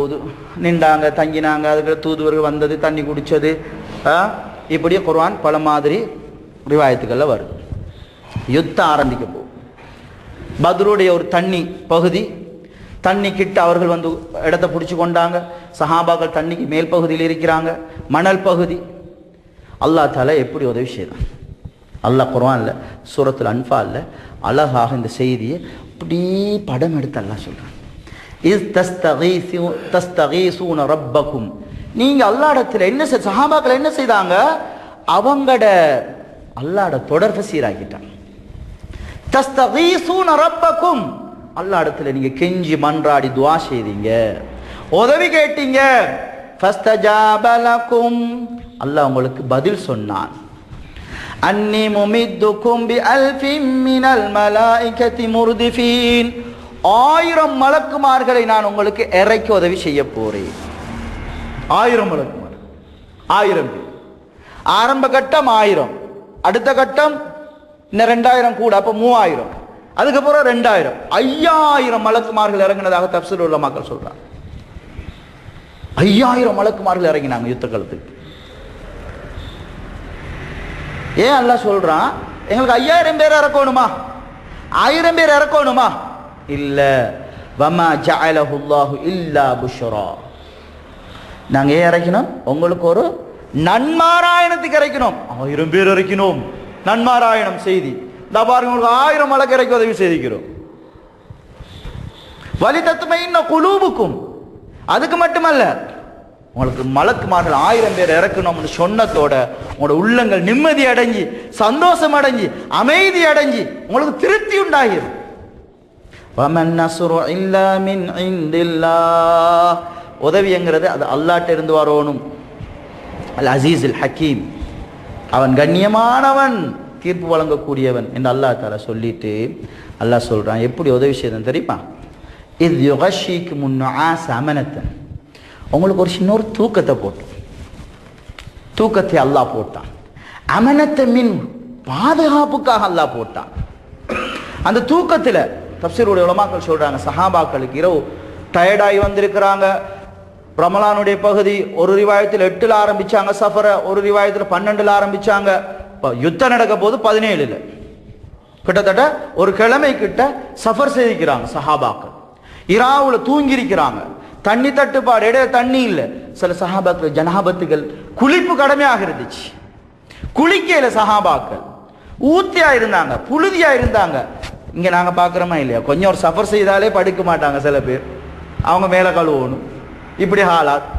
போகுது, நின்றாங்க, தங்கினாங்க, அதுக்கு தூதுவர்கள் வந்தது, தண்ணி குடித்தது, இப்படியே குர்ஆன் பல மாதிரி ரிவாயத்துக்களில் வருது. யுத்தம் ஆரம்பிக்க போகுது. பத்ருடைய ஒரு தண்ணி பகுதி, தண்ணி கிட்ட அவர்கள் வந்து இடத்தை பிடிச்சி கொண்டாங்க. சஹாபாக்கள் தண்ணிக்கு மேல் பகுதியில் இருக்கிறாங்க, மணல் பகுதி. அல்லாஹ் தஆலா எப்படி உதவி செய்தான்? அல்லாஹ் குர்ஆன்ல சூரத்துல் அன்ஃபால்ல அழகாக இந்த செய்தியை இப்படி படம் எடுத்து அல்லாஹ் சொல்றான். இஸ் தஸ்தகீஸூன ரப்பக்கும், நீங்க அல்லாஹ்விடத்தில் என்ன சஹாபாக்கள் என்ன செய்தாங்க? அவங்கட அல்லாஹ்ட தொடர்பை சீராக்கிட்டாங்க. தஸ்தகீஸூன ரப்பக்கும், அல்லாஹ்விடத்தில் நீங்க கெஞ்சி மன்றாடி துஆ செய்தீங்க, உதவி கேட்டீங்க. ஃபஸ்தஜாப லக்கும், அல்லாஹ் உங்களுக்கு பதில் சொன்னான். அன்னி முமித்துக்கும் பி அல்ஃபின் மினல் மலாயிகத்தி முர்திஃபீன், 1000 மலக்குமார்களை நான் உங்களுக்கு இறக்கி உதவி செய்ய போறேன். 1000 மலக்குமார், 1000 பேர். ஆரம்ப கட்டம் 1000, அடுத்த கட்டம் இன்னும் 2000 கூட, அப்ப 3000, அதுக்கப்புறம் 2000, 5000 மலக்குமார்கள் இறங்கினதாக தஃப்ஸீர் உலமாக்கள் சொல்றாங்க. 5000 மலக்குமார்கள் இறங்கினாங்க யுத்த காலத்துக்கு. ஏன் அல்லாஹ் சொல்றான் எங்களுக்கு 5000 பேர் இறக்கணுமா, 1000 பேர் இறக்கணுமா? இல்ல, வமா ஜஅலஹுல்லாஹு இல்லா புஷ்ரா, நாங்க ஏன் இறக்கணும்? உங்களுக்கு ஒரு நன்மாராயணத்துக்கு இறக்கணும். 1000 பேர் இறக்கணும், நன்மாராயணம் செய்தி. இந்த பாருங்க, உங்களுக்கு 1000 மலக்கு இறக்கி உதவி செய்திக்கிறோம். வலிதத்மைன்ன குலூபுக்கும், அதுக்கு மட்டுமல்ல, உங்களுக்கு மலக்குமார்கள் 1000 பேர் இறக்கணும்னு சொன்னதோட உங்களோட உள்ளங்கள் நிம்மதி அடைஞ்சி, சந்தோஷம் அடைஞ்சி, அமைதி அடைஞ்சி, உங்களுக்கு திருப்தி உண்டாகிடும். வமன் நஸ்ரு இல்லா மின் இன்தில்லாஹ், உதவிங்கிறது அது அல்லாஹ்ட்ட இருந்து வரணும். அல் அசீஸுல் ஹக்கீம், அவன் கண்ணியமானவன், தீர்ப்பு வழங்கக்கூடியவன் என்று அல்லாஹ் தஆலா சொல்லிட்டு அல்லாஹ் சொல்றான் எப்படி உதவி செய்தான் தெரியுமா? இத் யுகஷீக்குமுன் நுஆஸ் அமனத்தன், உங்களுக்கு ஒரு சின்ன ஒரு தூக்கத்தை போட்டான். தூக்கத்தை அல்லாஹ் போட்டான். அமனத்த மின், பாதுகாப்புக்காக அல்லாஹ் போட்டான். அந்த தூக்கத்தில் தஃப்ஸீருடைய உலமாக்கள் சொல்றாங்க, சஹாபாக்களுக்கு இரவு டயர்டாகி வந்திருக்கிறாங்க. ரமலானுடைய பகுதி ஒரு ரிவாயத்தில் 8ல் ஆரம்பிச்சாங்க சஃபரை, ஒரு ரிவாயத்தில் 12ல் ஆரம்பிச்சாங்க. யுத்தம் நடக்க போது 17ல், கிட்டத்தட்ட ஒரு கிழமை கிட்ட சஃபர் செய்திருக்கிறாங்க சஹாபாக்கள். இராவுல தூங்கி இருக்கிறாங்க, தண்ணி தட்டுப்பாடு, இடையில தண்ணி இல்லை. சில சஹாபாக்கள் ஜனாபத்துகள், குளிப்பு கடமையாக இருந்துச்சு, குளிக்கையில சஹாபாக்கள் ஊத்தியா இருந்தாங்க, புழுதியா இருந்தாங்க. இங்க நாங்க பாக்குறோமா இல்லையா, கொஞ்சம் ஒரு சஃபர் செய்தாலே படுக்க மாட்டாங்க சில பேர், அவங்க மேல கழுவணும், இப்படி ஹாலாத்.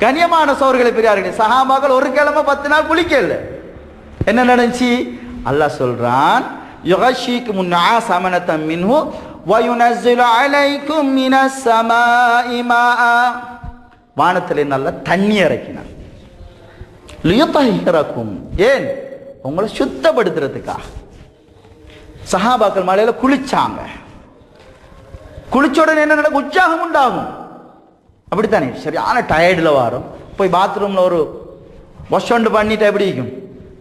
கண்ணியமான சோர்களை பெரியார்களே, சஹாபாக்கள் ஒரு கிழமை 10 நாள் குளிக்கல. என்ன நடந்துச்சு? அல்லாஹ் சொல்றான், யுகஷீக்குமுன் நுஆஸ் அமனத்தன் மின்ஹு வயுனஸ்ஸிலு அலைக்கும் மினஸ் ஸமாஇ மாஆ, வானத்திலே நல்ல தண்ணி இறக்கினான். லியுத்தஹிரக்கும், ஏன்? உங்களை சுத்தப்படுத்துறதுக்காக. சஹாபாக்கள் மலையில குளிச்சாங்க. குளிச்ச உடனே என்ன நடக்கும்? உற்சாகம் உண்டாகும். அப்படித்தானே? சரியான டயர்டில் வரும், போய் பாத்ரூம்ல ஒரு வாஷ் ஒன்று பண்ணிட்டு எப்படி இருக்கும்?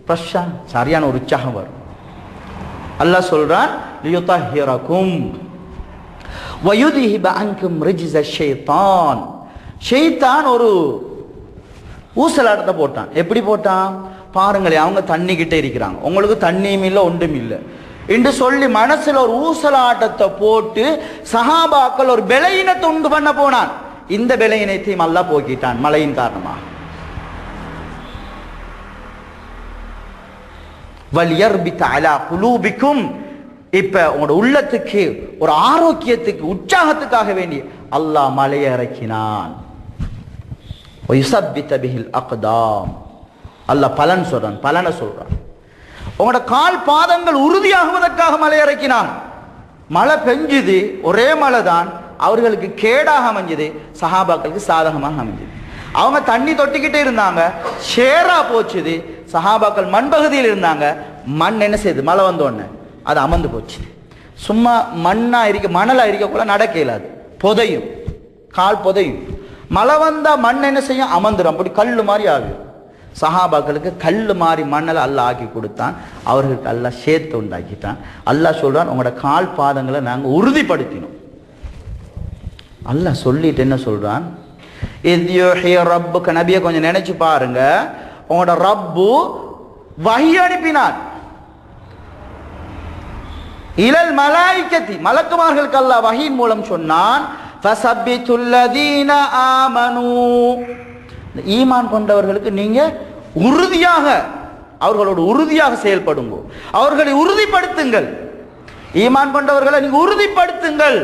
ஃப்ரெஷ்ஷா சரியான ஒரு உற்சாகம் வரும். அல்லாஹ் சொல்றான், லியுத்தஹிரக்கும் வயுதிஹிப அன்கும் ரிஜ்ஸ ஷைத்தான், ஷைத்தான் ஒரு ஊசலாட்டத்தை போட்டான். எப்படி போட்டான் பாருங்களேன், அவங்க தண்ணி கிட்ட இருக்கிறாங்க, உங்களுக்கு தண்ணியும் இல்லை ஒன்றும் இல்லை என்று சொல்லி மனசுல ஒரு ஊசலாட்டத்தை போட்டு சஹாபாக்கள் ஒரு பலவீனத்தை உண்டு பண்ண போனான். இந்த பலவீனத்தையும் அல்லாஹ் போக்கிட்டான் மழையின் காரணமாக. வல்யர்பித அலா குலூபிக்கும், இப்ப உங்களோட உள்ளத்துக்கு ஒரு ஆரோக்கியத்துக்கு உற்சாகத்துக்காக வேண்டி அல்லாஹ் மலையை இறக்கினான். அல்லாஹ் பலன் சொல்றான், பலனை சொல்றான். உங்களோட கால் பாதங்கள் உறுதியாகுவதற்காக மலை இறக்கினான். மழை பெஞ்சுது, ஒரே மழை தான், அவர்களுக்கு கேடாக அமைஞ்சது, சஹாபாக்களுக்கு சாதகமாக அமைஞ்சது. அவங்க தண்ணி தொட்டிக்கிட்டே இருந்தாங்க, ஷேரா போச்சுது. சஹாபாக்கள் மண் பகுதியில் இருந்தாங்க, மண் என்ன செய்யுது? மழை வந்தோடனே அது அமர்ந்து போச்சு. சும்மா மண்ணா இருக்க, மணலா இருக்கக்குள்ள நடக்க இயலாது, புதையும், கால் புதையும். மழை வந்தா மண் என்ன செய்யும்? அமர்ந்துடும், அப்படி கல்லு மாதிரி ஆகும். சஹாபாக்களுக்கு கல்லு மாதிரி மண்ணலை அல்லாஹ் ஆக்கி கொடுத்தான், அவர்களுக்கு அல்லாஹ் சேர்த்து உண்டாக்கிட்டான். அல்லாஹ் சொல்றான், உங்களோட கால் பாதங்களை நாங்கள் உறுதிப்படுத்தினோம். அல்லாஹ் சொல்லிட்டு என்ன சொல்றான், ரப்புக்கு நபியை கொஞ்சம் நினைச்சு பாருங்க, உங்களோட ரப்பு வஹி அனுப்பினான் இலல் மலாயிகத்தி, மலக்குமார்களுக்கு அல்லாஹ் வஹியின் மூலம் சொன்னான், ஃபஸப்பித்துல்லதீன ஆமனூ, ஈமான் கொண்டவர்களுக்கு நீங்க உறுதியாக அவர்களோடு உறுதியாக செயல்படுங்க, அவர்களை உறுதிப்படுத்துங்கள். ஈமான் கொண்டவர்களை நீங்க உறுதிப்படுத்துங்கள்.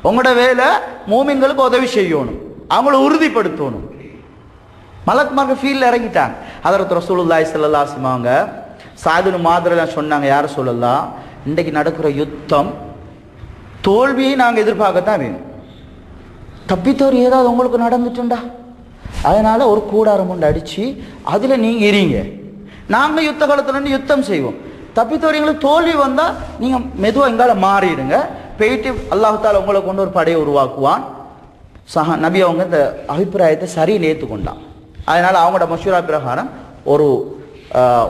உங்களோட வேலை மூமின்களுக்கு உதவி செய்யணும், அவங்கள உறுதிப்படுத்தணும். மலக்குமார்கள் ஃபீல்டில் இறங்கிட்டாங்க. ஹதரத் ரசூலுல்லாஹி ஸல்லல்லாஹு அலைஹி வஸல்லம் அவங்க சாதுனு மாதிரிலாம் சொன்னாங்க, யார் சொல்லலாம், இன்றைக்கு நடக்கிற யுத்தம் தோல்வியை நாங்கள் எதிர்பார்க்கத்தான் வேணும். தப்பித்தோர் ஏதாவது உங்களுக்கு நடந்துட்டுண்டா, அதனால ஒரு கூடாரம் கொண்டு அடிச்சு அதில் நீங்கள் இருங்க, நாங்கள் யுத்த காலத்துல யுத்தம் செய்வோம். தப்பித்தோர் எங்களுக்கு தோல்வி வந்தால் நீங்கள் மெதுவாக எங்கால மாறிடுங்க, போயிட்டு அல்லாஹ் தாலா உங்களை கொண்டு ஒரு படையை உருவாக்குவான். நபி அவங்க இந்த அபிப்பிராயத்தை சரியில் ஏற்றுக்கொண்டான். அதனால் அவங்களோட மஷூரா பிரகாரம் ஒரு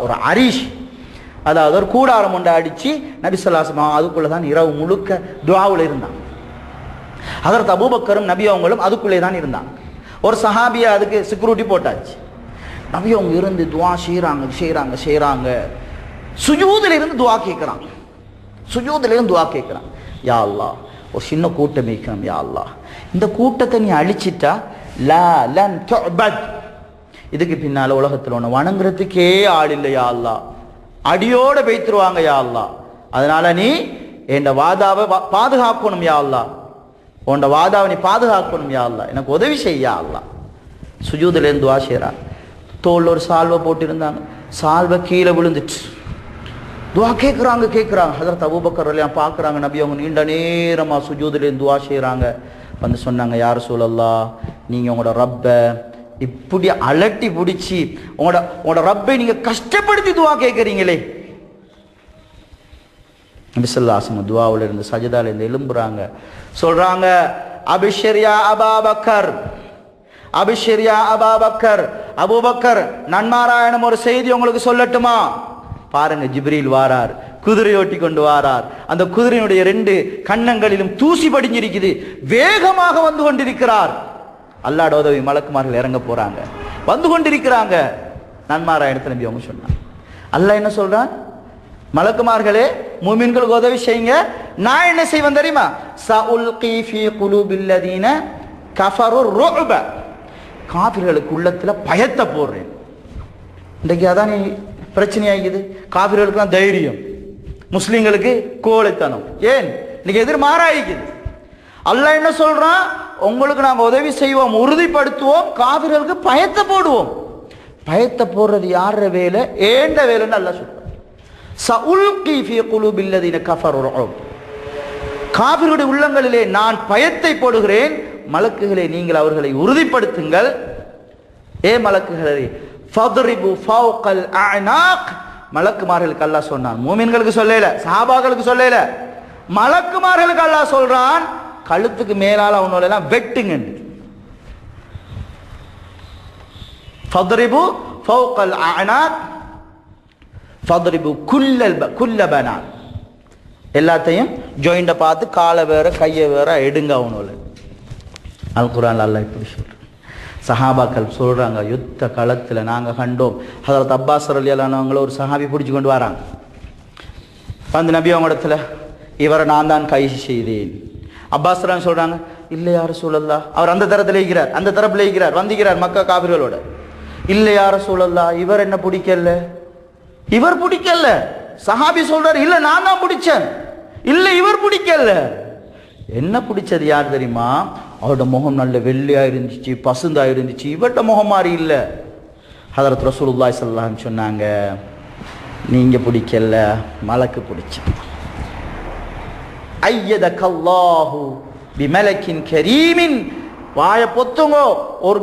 ஒரு அரிஷ், அதாவது ஒரு கூடாரம் ஒன்றை அடித்து நபி ஸல்லல்லாஹு அலைஹி வஸல்லம் அதுக்குள்ளே தான் இரவு முழுக்க துஆவில் இருந்தாங்க. ஹதரத் அபூபக்கரும் நபி அவங்களும் அதுக்குள்ளே தான் இருந்தாங்க. ஒரு சஹாபியை அதுக்கு செக்யூரிட்டி போட்டாச்சு. நபி அவங்க இருந்து துஆ செய்கிறாங்க. சுஜூதில் இருந்து துஆ கேட்குறாங்க. யா அல்லாஹ், ஒரு சின்ன கூட்டம் வைக்கணும். யா அல்லாஹ், இந்த கூட்டத்தை நீ அழிச்சிட்டா லா லன் துஅபத், இதுக்கு பின்னால் உலகத்தில் ஒன்று வணங்குறதுக்கே ஆள் இல்லை. யா அல்லாஹ், அடியோட வைத்துருவாங்க. யா அல்லாஹ், அதனால நீ என் வாதாவை பாதுகாக்கணும். யா அல்லாஹ், உன்னோட வாதாவை நீ பாதுகாக்கணும். யா அல்லாஹ், எனக்கு உதவி செய்யா அல்லாஹ். சுஜூதிலேருந்து துஆ செய்கிறார். தோல் ஒரு சால்வை போட்டிருந்தாங்க, சால்வை கீழே விழுந்துச்சு. துஆ கேட்குறாங்க. ஹதரத் அபூபக்கர் எல்லாம் பார்க்குறாங்க, நபி அவங்க நீண்ட நேரமாக சுஜூதிலேருந்து துஆ செய்கிறாங்க. வந்து சொன்னாங்க, யா ரசூலல்லாஹ், நீங்கள் உங்களோட ரப்பை இப்படி அலட்டி பிடிச்சி உங்களோட ரப்பை நீங்கள் கஷ்டப்படுத்தி துஆ கேட்குறீங்களே. நபி ஸல்லல்லாஹு அலைஹி வஸல்லம் துஆவுல இருந்து சஜதால இருந்து எழும்புறாங்க. சொல்றாங்க, அபிஷர் யா அபூபக்கர், அபூபக்கர், நன்மாராயணம் ஒரு செய்தி உங்களுக்கு சொல்லட்டுமா? பாருங்க, ஜிப்ரீல் வாரார், குதிரையோட்டி கொண்டு வாரார். அந்த குதிரையுடைய 2 கன்னங்களிலும் தூசி படிஞ்சிருக்குது. வேகமாக வந்து கொண்டிருக்கிறார். அல்லாஹ்வோட உதவி, மலக்குமார்கள் இறங்க போறாங்க, வந்து கொண்டிருக்கிறாங்க. நன்மாராயணத்தை நபி அவங்க சொன்னாங்க. அல்லாஹ் என்ன சொல்றான், மலக்குமார்களே மூமின்களுக்கு உதவி செய்யுங்க, நான் என்ன செய்வேன் தெரியுமா? சஉல்கி ஃபீ குலூபில்லதீன கஃபரு ருஅப, காஃபிர்களுக்கு உள்ளத்துல பயத்தை போடுறேன். இன்றைக்கு அதான் பிரச்சனையாகிது. காஃபிர்களுக்கு தைரியம், முஸ்லிம்களுக்கு கோழைத்தனம். ஏன் இன்னைக்கு எதிர்மாறாயிக்குது. அல்லாஹ் என்ன சொல்றான், உங்களுக்கு நாங்கள் உதவி செய்வோம், உறுதிப்படுத்துவோம், காஃபிர்களுக்கு பயத்தை போடுவோம். பயத்தை போடுறது யார வேலை? ஏண்ட வேலைன்னு அல்லாஹ் சொல்றான். சஉல்கி ஃபீ குலூபில்லதீன கஃபரு ருஅப், காஃபிர்களுடைய உள்ளங்களிலே நான் பயத்தை போடுகிறேன். மலக்குகளே நீங்கள் அவர்களை உறுதிப்படுத்துங்கள். ஏ மலக்குகளே, ஃபத்ரிபு ஃபௌகல் அஅனாக், மலக்குமார்களுக்கு அல்லாஹ் சொன்னான், மூமின்களுக்கு சொல்லல, சஹாபாக்களுக்கு சொல்லல, மலக்குமார்களுக்கு அல்லாஹ் சொல்றான், கழுத்துக்கு மேலால அவனோட எல்லாம் வெட்டுங்க. ஃபத்ரிபு ஃபௌகல் அஅனாக் ஃபத்ரிபு குல்ல பனான், எல்லாத்தையும் ஜாயிண்ட பார்த்து காலை வேற கையை வேற எடுங்க அவனோட. அல் குர்ஆன்ல அல்லாஹ் இப்படி சொல்றான். சஹாபாக்கள் சொல்றாங்க, யுத்த களத்தில் நாங்கள் கண்டோம், ஹதரத் அப்பாஸ் ரலியல்லாஹு அன்ஹு அவங்கள ஒரு சஹாபி பிடிச்சி கொண்டு வராங்க. வந்து நபி அவங்க இடத்துல, இவரை நான் தான் கைது செய்தேன். அப்பாஸ் ரலியல்லாஹு சொல்றாங்க, இல்லை யா ரசூலல்லாஹ், அவர் அந்த தரத்தில் இருக்கிறார், அந்த தரப்பில் இருக்கிறார், வந்திக்கிறார் மக்கா காபிர்களோட. இல்லை யா ரசூலல்லாஹ், இவர் என்ன பிடிக்கல, இவர் பிடிக்கல. சஹாபி சொல்றாரு, இல்லை நான் தான் பிடிச்சேன். இல்லை இவர் பிடிக்கல. என்ன பிடிச்சது யார் தெரியுமா? அவரோட முகம் நல்ல வெள்ளையா இருந்துச்சு, பசுந்தா இருந்துச்சு, இவர்கிட்ட முகம் மாறி இல்லை. ஹதரத் ரசூலுல்லாஹி ஸல்லல்லாஹு அலைஹி வஸல்லம் சொன்னாங்க, நீங்க பிடிக்கல, மலக்கு பிடிச்ச. ஐயதகல்லாஹு பிமலக்கின் கரீமின், வாய பொத்துங்கோ, ஒரு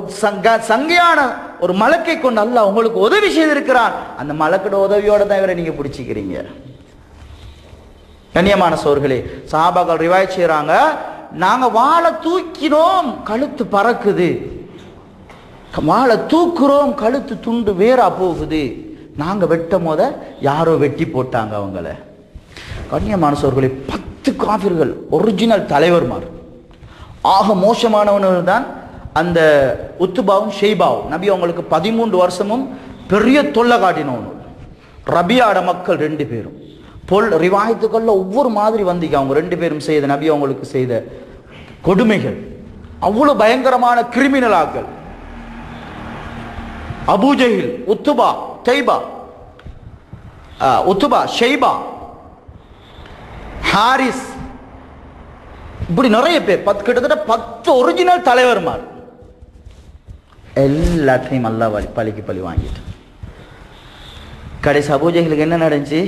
சங்கையான ஒரு மலக்கை கொண்டு அல்லாஹ் உங்களுக்கு உதவி செய்திருக்கிறான். அந்த மலக்கோட உதவியோட தான் இவரை நீங்க பிடிச்சிக்கிறீங்க. கண்ணியமான சோர்களே, சஹாபாக்கள் ரிவாயத் செய்றாங்க, நாங்க வாளை தூக்கினோம், கழுத்து பறக்குது, வாளை தூக்குறோம், கழுத்து துண்டு வேறா போகுது. நாங்க வெட்டும் போத யாரோ வெட்டி போட்டாங்க அவங்கள. கண்ணியமான சோர்களே, 10 காஃபிர்கள் ஒரிஜினல் தலைவர்மார், ஆக மோசமானவர்கள் தான் அந்த உத்துபாவும் ஷெய்பாவும். நபி அவங்களுக்கு 13 வருஷமும் பெரிய தொல்லை காட்டினவனு. ரபியாட மக்கள் 2 பேரும் ரிவாயத்துக்கள்ல ஒவ்வொரு மாதிரி வந்திக்க அவங்க 2 பேரும் செய்த நபி அவங்களுக்கு செய்த கொடுமைகள் அவ்வளவு பயங்கரமான கிரிமினலாக்கள். அபூஜஹில், உத்துபா, ஷெய்பா, ஹாரிஸ், இப்படி நிறைய பேர் கிட்டத்தட்ட 10 ஒரிஜினல் தலைவர்மார் எல்லாத்தையும் அல்லாஹ் பழிக்கு பழி வாங்கிட்டு. கடைசி அபூஜஹிலுக்கு என்ன நடந்துச்சு?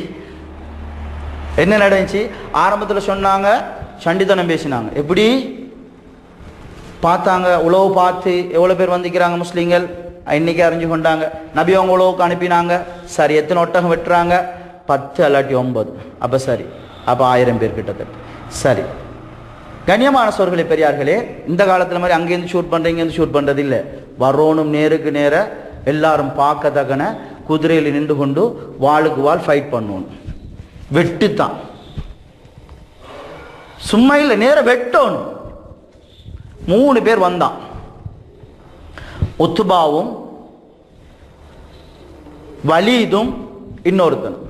ஆரம்பத்தில் சொன்னாங்க, சண்டித்தனம் பேசினாங்க. எப்படி பார்த்தாங்க, உழவு பார்த்து எவ்வளோ பேர் வந்திக்கிறாங்க முஸ்லீம்கள் இன்னைக்கு அறிஞ்சு கொண்டாங்க. நபி அவங்க உழவுக்கு அனுப்பினாங்க. சரி, எத்தனை ஒட்டகம் வெட்டுறாங்க? 10 அல்லாட்டி 9. அப்போ சரி, அப்போ 1000 பேர் கிட்டத்தட்ட. சரி, கண்ணியமான சோர்களே பெரியார்களே, இந்த காலத்தில் மாதிரி அங்கேருந்து ஷூட் பண்ணுறீங்க, இங்கேருந்து ஷூட் பண்ணுறது இல்லை. வரணும் நேருக்கு நேர எல்லாரும் பார்க்கத்தக்கன குதிரையில் நின்று கொண்டு வாளுக்கு வாள் ஃபைட் பண்ணணும். வெட்டுத்தான், சும்மா இல்லை, நேர வெட்டணும். 3 பேர் வந்தான். உத்துபாவும் வலீதும் இன்னொருத்தனும்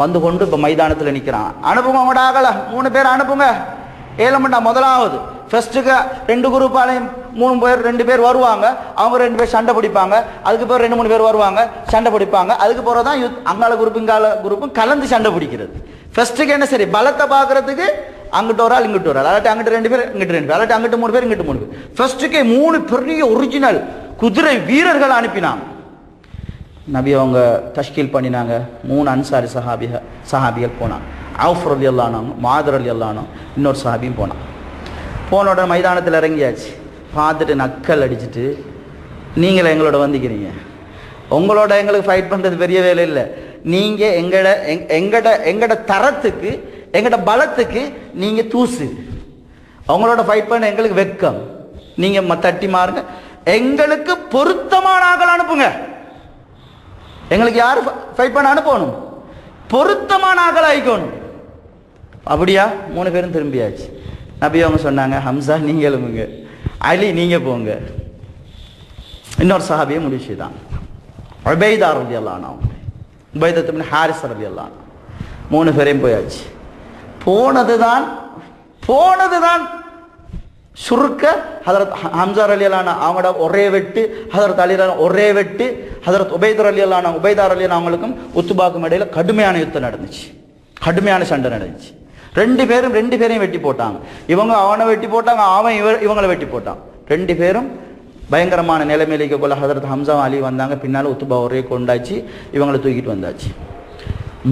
வந்து கொண்டு இப்போ மைதானத்தில் நிற்கிறான். அனுப்புங்க அவங்களோட ஆகல 3 பேர் அனுப்புங்க. ஏழமண்டா முதலாவது ஃபர்ஸ்ட்டுக்கு 2 குரூப்பாலையும் 3 பேர் 2 பேர் வருவாங்க. அவங்க 2 பேர் சண்டை பிடிப்பாங்க. அதுக்கு பிறகு 2-3 பேர் வருவாங்க, சண்டை பிடிப்பாங்க. அதுக்கு பிறகு தான் அங்கால குரூப்பு இங்கால குரூப்பும் கலந்து சண்டை பிடிக்கிறது. ஃபர்ஸ்ட்டுக்கு என்ன சரி, பலத்தை பார்க்கறதுக்கு அங்கிட்டு ஒரு ஆள் இங்கிட்டு ஒரு ஆள், அல்லாட்டி அங்கிட்டு 2 பேர் இங்கிட்டு 2 பேர், அல்லாட்டி அங்கிட்டு 3 பேர் இங்கிட்டு 3 பேர். ஃபர்ஸ்ட்டுக்கே 3 பெரிய ஒரிஜினல் குதிரை வீரர்கள் அனுப்பினாங்க. நபி அவங்க தஷ்கீல் பண்ணினாங்க. 3 அன்சாரி சஹாபிகள் போனாங்க. அவுஃப் ரலியல்லாஹு அன்ஹு, மாதர் ரலியல்லாஹு அன்ஹு, இன்னொரு சஹாபியும் போனான். போன உடனே மைதானத்தில் இறங்கியாச்சு. பார்த்துட்டு நக்கல் அடிச்சுட்டு, நீங்களே எங்களோட வந்துக்கிறீங்க, உங்களோட எங்களுக்கு ஃபைட் பண்ணுறது பெரிய வேலை இல்லை. நீங்கள் எங்கட தரத்துக்கு எங்கட பலத்துக்கு நீங்கள் தூசு, அவங்களோட ஃபைட் பண்ண எங்களுக்கு வெக்கம். நீங்கள் தட்டி மாறுங்க, எங்களுக்கு பொருத்தமான ஆக்கள் அனுப்புங்க. எங்களுக்கு யார் ஃபைட் பண்ண அனுப்பணும்? பொருத்தமான ஆக்கள் ஆயிக்கணும். அப்படியா? 3 பேரும் திரும்பியாச்சு. நபி அவங்க சொன்னாங்க, ஹம்சா நீங்க எழுப்புங்க, அலி நீங்க போங்க. இன்னொரு சஹாபியை முடிச்சு தான் உபைதா ரலியல்லாஹு அன்ஹு, உபைதா இப்னு ஹாரிஸ் ரலியல்லாஹு அன்ஹு, 3 பேரையும் போயாச்சு. போனதுதான் சுருக்க ஹதரத் ஹம்சா ரலியல்லாஹு அன்ஹு அவங்களோட ஒரே வெட்டு, ஹதரத் அலி ஒரே வெட்டு, ஹதரத் உபைதா ரலியல்லாஹு அன்ஹு உபைதா ரலியல்லாஹு அவங்களுக்கும் உத்துபாக்கும் இடையில கடுமையான யுத்தம் நடந்துச்சு, கடுமையான சண்டை நடந்துச்சு. 2 பேரையும் வெட்டி போட்டாங்க. இவங்க அவனை வெட்டி போட்டாங்க, அவன் இவங்களை வெட்டி போட்டான். 2 பேரும் பயங்கரமான நிலைமையிலேக்கு கொள்ள ஹதரத் ஹம்சா அலி வந்தாங்க. பின்னால் உத்துபா ஒரே கொண்டாச்சு, இவங்களை தூக்கிட்டு வந்தாச்சு.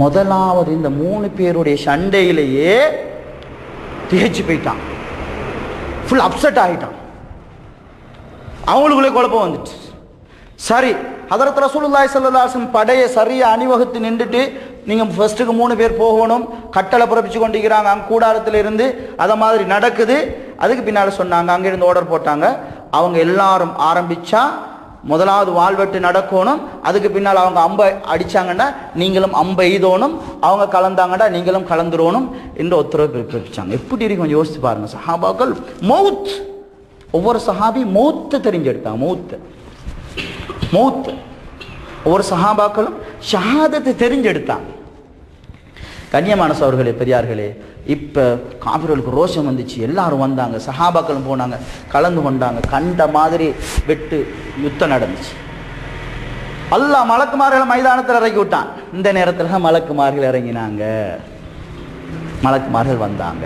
முதலாவது இந்த 3 பேருடைய சண்டையிலேயே திகைச்சு போயிட்டான், ஃபுல் அப்செட் ஆகிட்டான். அவங்களுக்குள்ளே குழப்பம் வந்துட்டு. சரி, ஹதரத் ரசூலுல்லாஹி ஸல்லல்லாஹு அலைஹி வஸல்லம் படையை சரியா அணிவகுத்து நின்றுட்டு, நீங்கள் ஃபர்ஸ்ட்டுக்கு 3 பேர் போகணும், கட்டளை பிறப்பிச்சு கொண்டிருக்கிறாங்க அங்கே கூடாரத்தில் இருந்து. அதை மாதிரி நடக்குது. அதுக்கு பின்னால் சொன்னாங்க, அங்கேருந்து ஆர்டர் போட்டாங்க, அவங்க எல்லாரும் ஆரம்பித்தா முதலாவது வால்வெட்டு நடக்கணும். அதுக்கு பின்னால் அவங்க அம்பை அடித்தாங்கன்னா நீங்களும் அம்பை எய்தோணும், அவங்க கலந்தாங்கடா நீங்களும் கலந்துடணும் என்று உத்தரவு பிறப்பிச்சாங்க. எப்படி இருக்கு கொஞ்சம் யோசித்து பாருங்க. சஹாபாக்கள் மௌத், ஒவ்வொரு சஹாபி மௌத்தை தெரிஞ்செடுத்தாங்க. மௌத் ஒவ்வொரு சஹாபாக்களும் ஷஹாதத்தை தெரிஞ்செடுத்தாங்க. கண்ணியமான சகோதரர்களே பெரியார்களே, இப்போ காபிர்களுக்கு ரோஷம் வந்துச்சு. எல்லாரும் வந்தாங்க, சஹாபாக்களும் போனாங்க, கலந்து கொண்டாங்க. கண்ட மாதிரி வெட்டு யுத்தம் நடந்துச்சு. அல்லாஹ் மலக்குமார்களை மைதானத்தில் இறக்கி விட்டான். இந்த நேரத்தில் தான் மலக்குமார்கள் இறங்கினாங்க, மலக்குமார்கள் வந்தாங்க.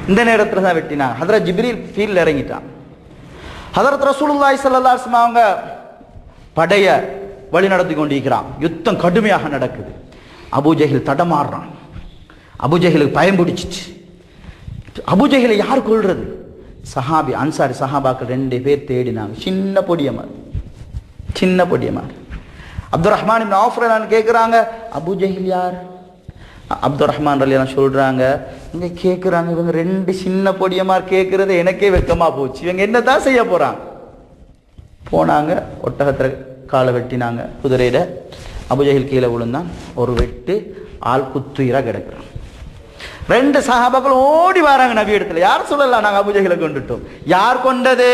இந்த நேரத்தில் தான் வெட்டினாங்க. ஹதரத் ஜிப்ரீல் ஃபீல்டில் இறங்கிட்டான். ஹதரத் ரசூலுல்லாஹி ஸல்லல்லாஹு அலைஹி வஸல்லம் அவங்க படைய வழி நடத்தி கொண்டிருக்கிறான். யுத்தம் கடுமையாக நடக்குது. அபூஜஹில் தடமாறுறான். அபூஜஹிலுக்கு பயம் பிடிச்சிச்சு. அபூஜஹிலை யார் கொள்றது? சஹாபி அன்சாரி சஹாபாக்கள் 2 பேர் தேடினாங்க. சின்ன பொடியமார். அப்துல் ரஹ்மான் இப்னு அவுஃப் ரலியல்லாஹு கேட்குறாங்க, அபூஜஹில் யார்? அப்துல் ரஹ்மான் ரலியல்லாஹு சொல்றாங்க, இங்க கேட்குறாங்க, இவங்க 2 சின்ன பொடியமார் கேட்கறது எனக்கே வெக்கமா போச்சு, இவங்க என்னதான் செய்ய போறாங்க? போனாங்க, ஒட்டகத்தில் காலை வெட்டினாங்க, குதிரையில. அபூஜஹில் கீழே விழுந்தான். ஒரு வெட்டு, ஆள் குத்துயிரா கிடக்குறான். 2 சஹாபாக்கள் ஓடி வராங்க நபி இடத்துல. யார் சொல்லலாம், நாங்க அபூஜஹலை கொண்டுட்டோம். யார் கொண்டது?